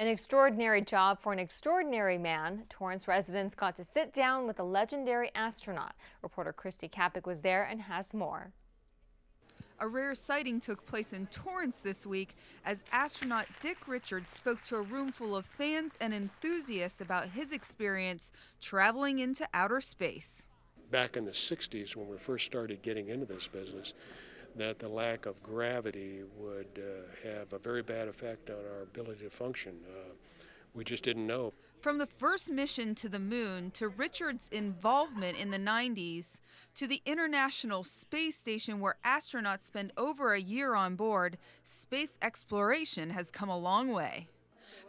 An extraordinary job for an extraordinary man. Torrance residents got to sit down with a legendary astronaut. Reporter CitiCABLE was there and has more. A rare sighting took place in Torrance this week as astronaut Dick Richards spoke to a room full of fans and enthusiasts about his experience traveling into outer space. Back in the 60s, when we first started getting into this business, that the lack of gravity would have a very bad effect on our ability to function. We just didn't know. From the first mission to the moon, to Richard's involvement in the 90s, to the International Space Station where astronauts spend over a year on board, space exploration has come a long way.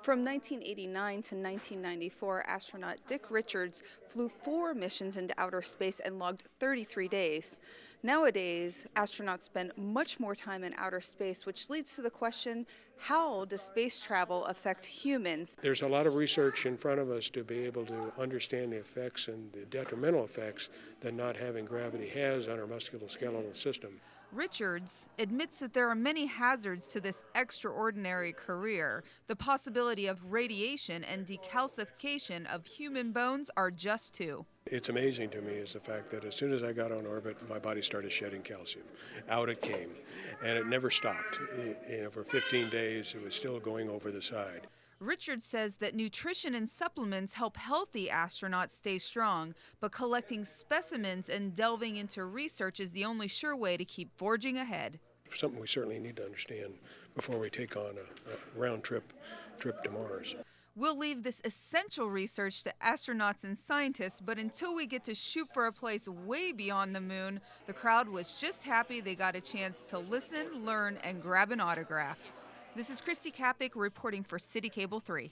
From 1989 to 1994, astronaut Dick Richards flew 4 missions into outer space and logged 33 days. Nowadays, astronauts spend much more time in outer space, which leads to the question, how does space travel affect humans? There's a lot of research in front of us to be able to understand the effects and the detrimental effects that not having gravity has on our musculoskeletal system. Richards admits that there are many hazards to this extraordinary career. The possibility of radiation and decalcification of human bones are just 2. It's amazing to me is the fact that as soon as I got on orbit, my body started shedding calcium. Out it came, and it never stopped. For 15 days, it was still going over the side. Richard says that nutrition and supplements help healthy astronauts stay strong, but collecting specimens and delving into research is the only sure way to keep forging ahead. Something we certainly need to understand before we take on a round trip to Mars. We'll leave this essential research to astronauts and scientists, but until we get to shoot for a place way beyond the moon, the crowd was just happy they got a chance to listen, learn, and grab an autograph. This is CitiCABLE reporting for CitiCABLE 3.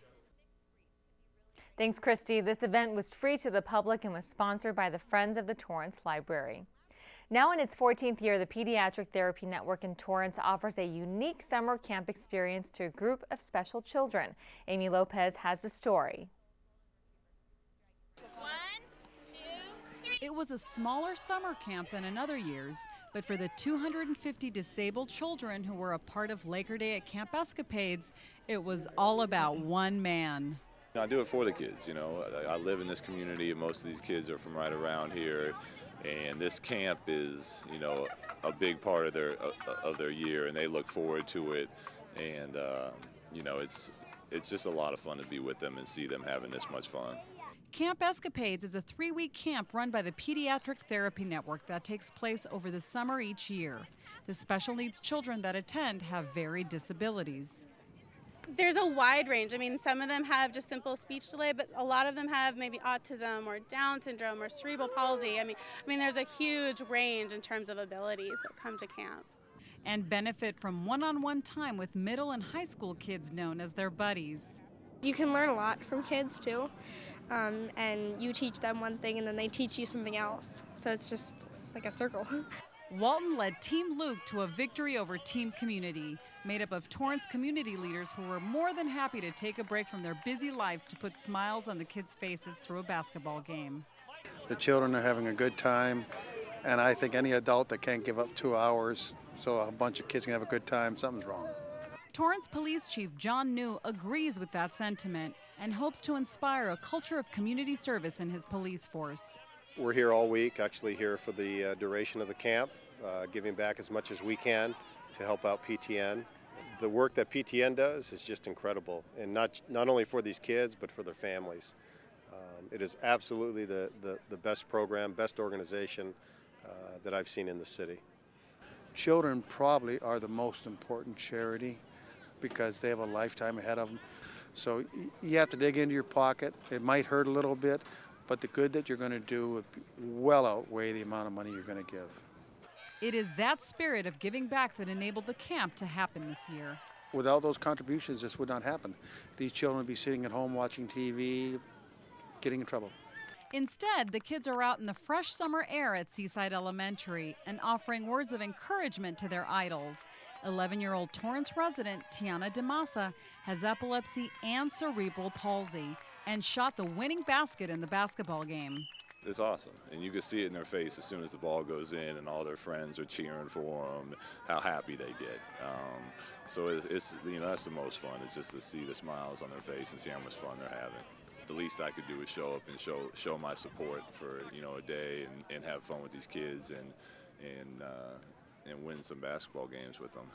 Thanks, Christy. This event was free to the public and was sponsored by the Friends of the Torrance Library. Now in its 14th year, the Pediatric Therapy Network in Torrance offers a unique summer camp experience to a group of special children. Amy Lopez has the story. 1, 2, 3. It was a smaller summer camp than in other years, but for the 250 disabled children who were a part of Laker Day at Camp Escapades, it was all about one man. I do it for the kids, I live in this community and most of these kids are from right around here. And this camp is, a big part of their year, and they look forward to it. And, it's just a lot of fun to be with them and see them having this much fun. Camp Escapades is a 3-week camp run by the Pediatric Therapy Network that takes place over the summer each year. The special needs children that attend have varied disabilities. There's a wide range. Some of them have just simple speech delay, but a lot of them have maybe autism or Down syndrome or cerebral palsy. There's a huge range in terms of abilities that come to camp. And benefit from one-on-one time with middle and high school kids known as their buddies. You can learn a lot from kids too, and you teach them one thing and then they teach you something else. So it's just like a circle. Walton led Team Luke to a victory over Team Community, made up of Torrance community leaders who were more than happy to take a break from their busy lives to put smiles on the kids' faces through a basketball game. The children are having a good time, and I think any adult that can't give up 2 hours so a bunch of kids can have a good time, something's wrong. Torrance Police Chief John New agrees with that sentiment and hopes to inspire a culture of community service in his police force. We're here all week, actually here for the duration of the camp, giving back as much as we can to help out PTN. The work that PTN does is just incredible, and not only for these kids, but for their families. It is absolutely the best program, best organization that I've seen in the city. Children probably are the most important charity because they have a lifetime ahead of them. So you have to dig into your pocket. It might hurt a little bit, but the good that you're going to do would well outweigh the amount of money you're going to give. It is that spirit of giving back that enabled the camp to happen this year. Without those contributions, this would not happen. These children would be sitting at home watching TV, getting in trouble. Instead, the kids are out in the fresh summer air at Seaside Elementary and offering words of encouragement to their idols. 11-year-old Torrance resident Tiana DeMassa has epilepsy and cerebral palsy and shot the winning basket in the basketball game. it's awesome. And you can see it in their face as soon as the ball goes in and all their friends are cheering for them, how happy they get. So it's that's the most fun, is just to see the smiles on their face and see how much fun they're having. The least I could do is show up and show my support for a day and have fun with these kids and win some basketball games with them.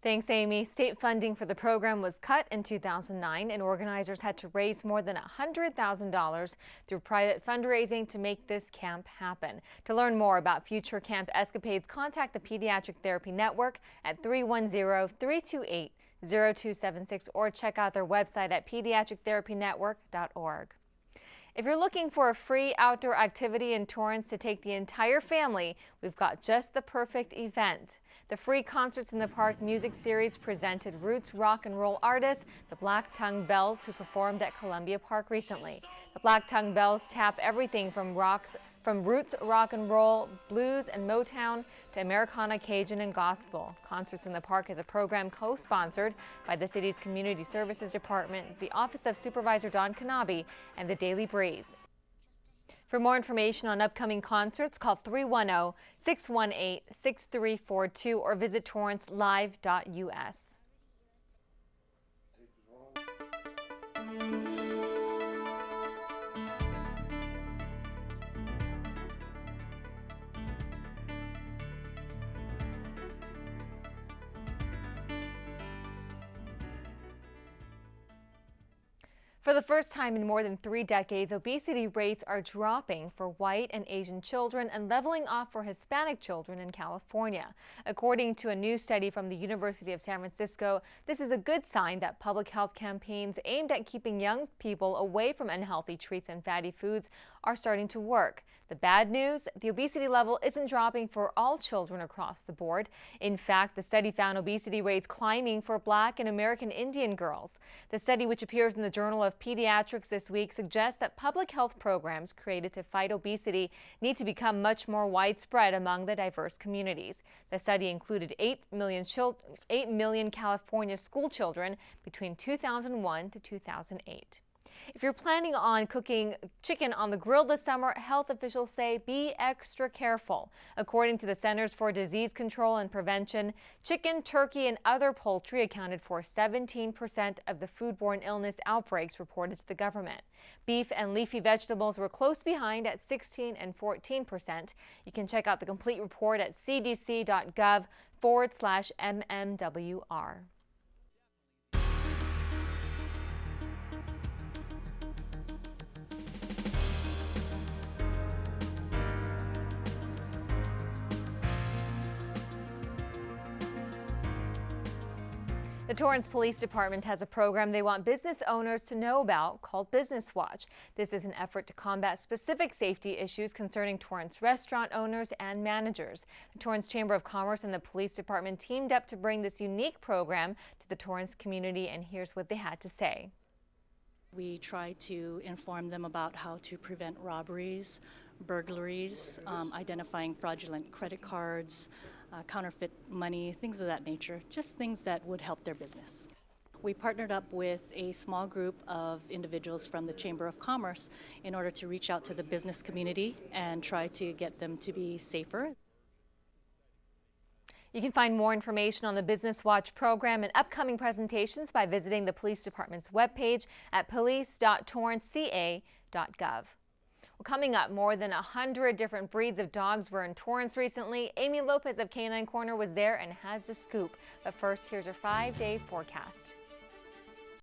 Thanks, Amy. State funding for the program was cut in 2009, and organizers had to raise more than $100,000 through private fundraising to make this camp happen. To learn more about future camp escapades, contact the Pediatric Therapy Network at 310-328-0276 or check out their website at pediatrictherapynetwork.org. If you're looking for a free outdoor activity in Torrance to take the entire family, we've got just the perfect event. The free Concerts in the Park music series presented roots rock and roll artists, the Black Tongue Bells, who performed at Columbia Park recently. The Black Tongue Bells tap everything from roots rock and roll, blues and Motown to Americana, Cajun, and gospel. Concerts in the Park is a program co-sponsored by the city's Community Services Department, the Office of Supervisor Don Kanabe, and the Daily Breeze. For more information on upcoming concerts, call 310-618-6342 or visit torrancelive.us. For the first time in more than 3 decades, obesity rates are dropping for white and Asian children and leveling off for Hispanic children in California. According to a new study from the University of San Francisco, this is a good sign that public health campaigns aimed at keeping young people away from unhealthy treats and fatty foods are starting to work. The bad news, the obesity level isn't dropping for all children across the board. In fact, the study found obesity rates climbing for Black and American Indian girls. The study, which appears in the Journal of Pediatrics this week, suggests that public health programs created to fight obesity need to become much more widespread among the diverse communities. The study included 8 million California school children between 2001 to 2008. If you're planning on cooking chicken on the grill this summer, health officials say be extra careful. According to the Centers for Disease Control and Prevention, chicken, turkey, and other poultry accounted for 17% of the foodborne illness outbreaks reported to the government. Beef and leafy vegetables were close behind at 16% and 14%. You can check out the complete report at CDC.gov/MMWR. The Torrance Police Department has a program they want business owners to know about called Business Watch. This is an effort to combat specific safety issues concerning Torrance restaurant owners and managers. The Torrance Chamber of Commerce and the Police Department teamed up to bring this unique program to the Torrance community, and here's what they had to say. We try to inform them about how to prevent robberies, burglaries, identifying fraudulent credit cards, counterfeit money, things of that nature, just things that would help their business. We partnered up with a small group of individuals from the Chamber of Commerce in order to reach out to the business community and try to get them to be safer. You can find more information on the Business Watch program and upcoming presentations by visiting the Police Department's webpage at police.TorranceCA.Gov. Well, coming up, more than 100 different breeds of dogs were in Torrance recently. Amy Lopez of Canine Corner was there and has the scoop. But first, here's your 5-day forecast.